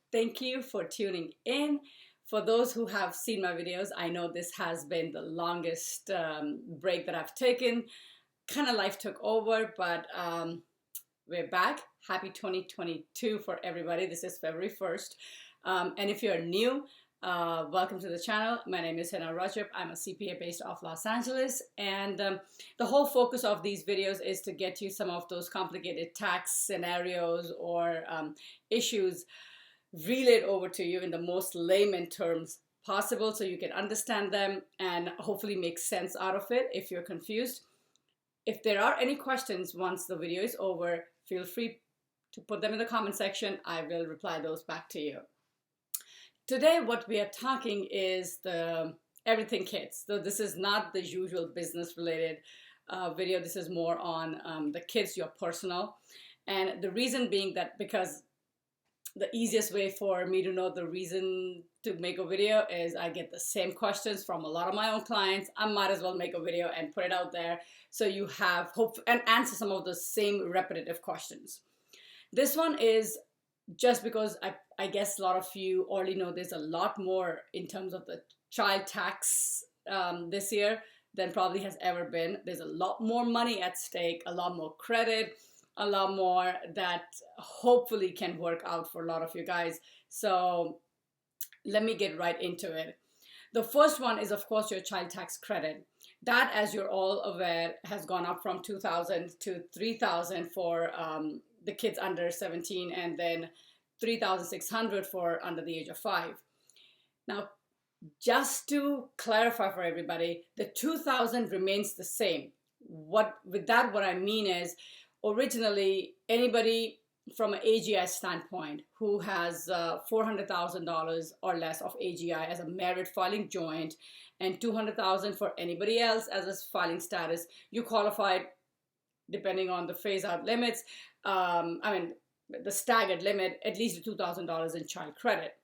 Thank you for tuning in. For those who have seen my videos, I know this has been the longest break that I've taken. Kind of life took over, but we're back. Happy 2022 for everybody. This is February 1st. And if you're new, welcome to the channel. My name is Hina Rajab. I'm a CPA based off Los Angeles. And the whole focus of these videos is to get you some of those complicated tax scenarios or issues relayed over to you in the most layman terms possible so you can understand them and hopefully make sense out of it if you're confused. If there are any questions once the video is over, feel free to put them in the comment section. I will reply those back to you. Today, what we are talking is the everything kids. So this is not the usual business related video. This is more on the kids, your personal. And the reason being that because the easiest way for me to know the reason to make a video is I get the same questions from a lot of my own clients. I might as well make a video and put it out there so you have hope and answer some of the same repetitive questions. This one is just because I guess a lot of you already know there's a lot more in terms of the child tax this year than probably has ever been. There's a lot more money at stake, a lot more credit, a lot more that hopefully can work out for a lot of you guys. So let me get right into it. The first one is, of course, your child tax credit. That, as you're all aware, has gone up from $2,000 to $3,000 for the kids under 17 and then $3,600 for under the age of 5. Now, just to clarify for everybody, the $2,000 remains the same. What I mean is, originally, anybody from an AGI standpoint who has $400,000 or less of AGI as a married filing joint and $200,000 for anybody else as a filing status, you qualified depending on the phase-out limits. The staggered limit, at least $2,000 in child credit.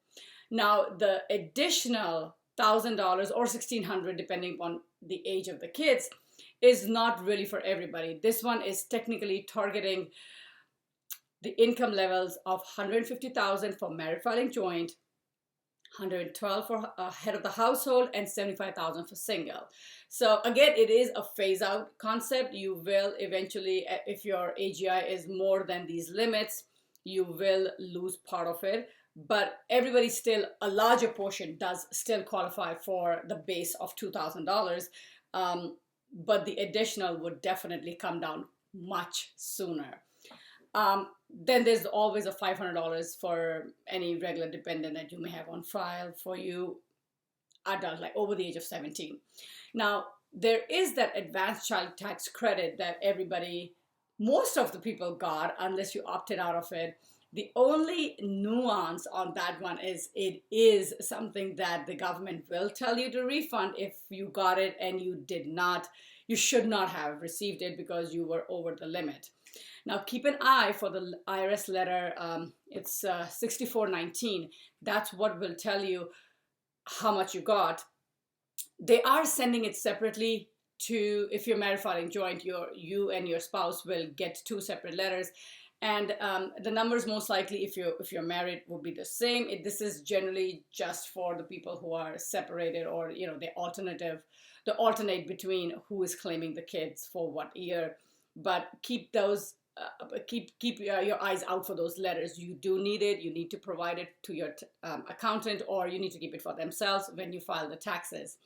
Now, the additional $1,000 or $1,600, depending on the age of the kids, is not really for everybody. This one is technically targeting the income levels of $150,000 for married filing joint, $112,000 for head of the household, and $75,000 for single. So again, it is a phase-out concept. You will eventually, if your AGI is more than these limits, you will lose part of it. But everybody still, a larger portion does still qualify for the base of $2,000. But the additional would definitely come down much sooner. Then there's always a $500 for any regular dependent that you may have on file for you adult, like over the age of 17. Now, there is that advanced child tax credit that most of the people got, unless you opted out of it. The only nuance on that one is it is something that the government will tell you to refund if you got it and you should not have received it because you were over the limit. Now, keep an eye for the IRS letter. It's 6419. That's what will tell you how much you got. They are sending it separately to, if you're married filing joint, you and your spouse will get 2 separate letters. And the numbers most likely, if you're married, will be the same. This is generally just for the people who are separated, or the alternate between who is claiming the kids for what year. But keep those keep your eyes out for those letters. You do need it. You need to provide it to your accountant, or you need to keep it for themselves when you file the taxes.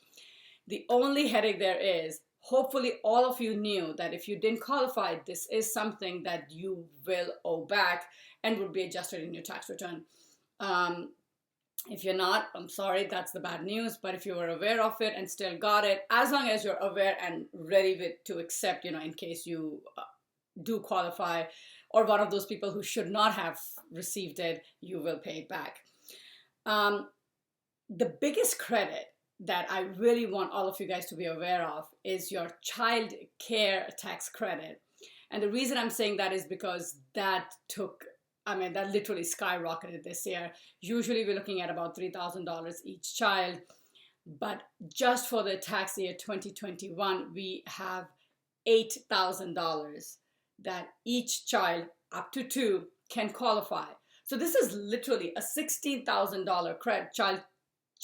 The only headache there is, hopefully all of you knew that if you didn't qualify, this is something that you will owe back and would be adjusted in your tax return. If you're not, I'm sorry, that's the bad news. But if you were aware of it and still got it, as long as you're aware and ready to accept, in case you do qualify, or one of those people who should not have received it, you will pay it back. The biggest credit that I really want all of you guys to be aware of is your child care tax credit. And the reason I'm saying that is because that literally skyrocketed this year. Usually we're looking at about $3,000 each child, but just for the tax year 2021, we have $8,000 that each child up to 2 can qualify. So this is literally a $16,000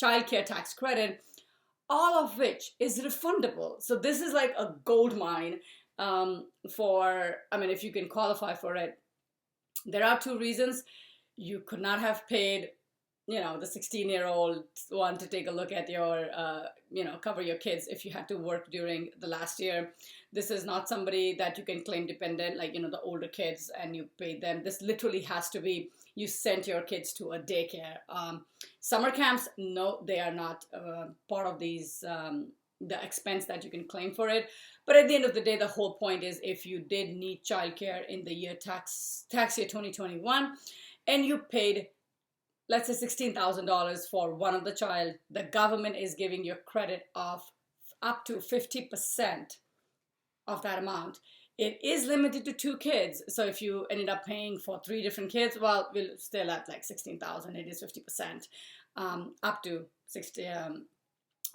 childcare tax credit, all of which is refundable. So this is like a gold mine for, I mean, if you can qualify for it. There are two reasons. You could not have paid, the 16-year-old one to take a look at your, cover your kids if you had to work during the last year. This is not somebody that you can claim dependent, like, the older kids, and you paid them. This literally has to be, you sent your kids to a daycare. Summer camps, no, they are not part of these, the expense that you can claim for it. But at the end of the day, the whole point is if you did need childcare in the year tax year 2021, and you paid, let's say, $16,000 for one of the child, the government is giving you credit of up to 50% of that amount. It is limited to 2 kids. So if you ended up paying for 3 different kids, well, we're still at like 16,000. It is 50% up to 60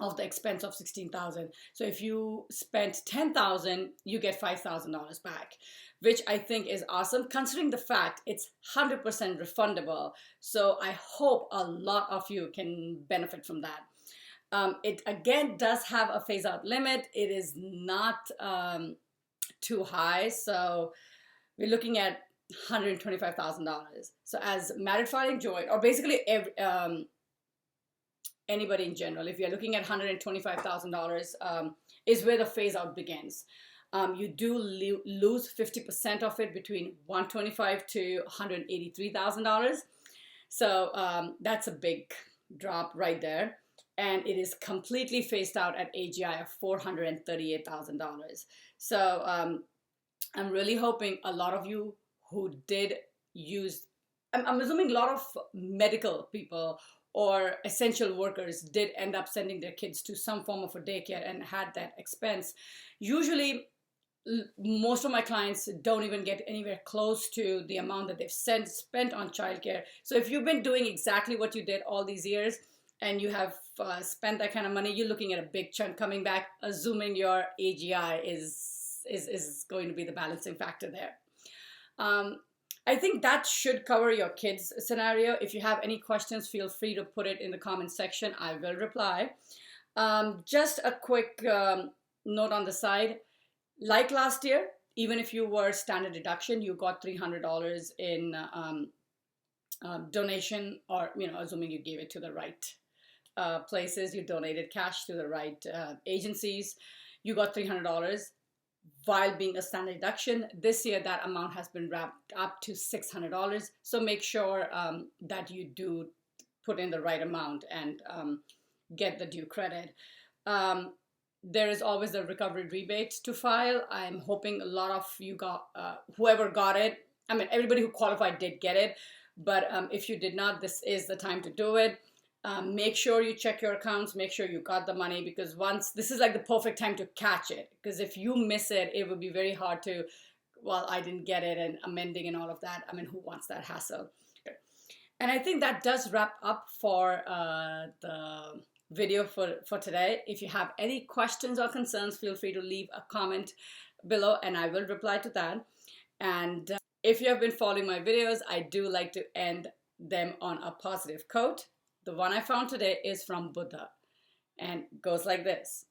of the expense of 16,000. So if you spent 10,000, you get $5,000 back, which I think is awesome, considering the fact it's 100% refundable. So I hope a lot of you can benefit from that. It again does have a phase out limit. It is not too high. So we're looking at $125,000. So as married filing joint, or basically anybody in general, if you're looking at $125,000 is where the phase out begins. You do lose 50% of it between $125,000 to $183,000. So that's a big drop right there. And it is completely phased out at AGI of $438,000. So I'm really hoping a lot of you who did use, I'm assuming a lot of medical people or essential workers did end up sending their kids to some form of a daycare and had that expense. Usually, most of my clients don't even get anywhere close to the amount that they've spent on childcare. So if you've been doing exactly what you did all these years and you have spent that kind of money, you're looking at a big chunk coming back, assuming your AGI is going to be the balancing factor there. I think that should cover your kids scenario. If you have any questions, feel free to put it in the comment section. I will reply. Just a quick note on the side. Like last year, even if you were standard deduction, you got $300 in donation, or, assuming you gave it to the right places, you donated cash to the right agencies, you got $300 while being a standard deduction. This year, that amount has been wrapped up to $600. So make sure that you do put in the right amount and get the due credit. There is always a recovery rebate to file. I'm hoping a lot of you got, whoever got it, I mean, everybody who qualified did get it. But if you did not, this is the time to do it. Make sure you check your accounts, make sure you got the money, because this is like the perfect time to catch it. Because if you miss it, it would be very hard to, well, I didn't get it, and amending and all of that. I mean, who wants that hassle? Okay. And I think that does wrap up for the video for today. If you have any questions or concerns, feel free to leave a comment below and I will reply to that. And if you have been following my videos, I do like to end them on a positive quote. The one I found today is from Buddha and goes like this: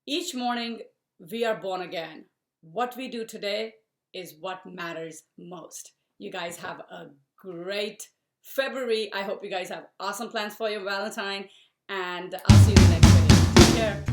each morning we are born again. What we do today is what matters most. You guys have a great February. I hope you guys have awesome plans for your Valentine, and I'll see you in the next video. Take care.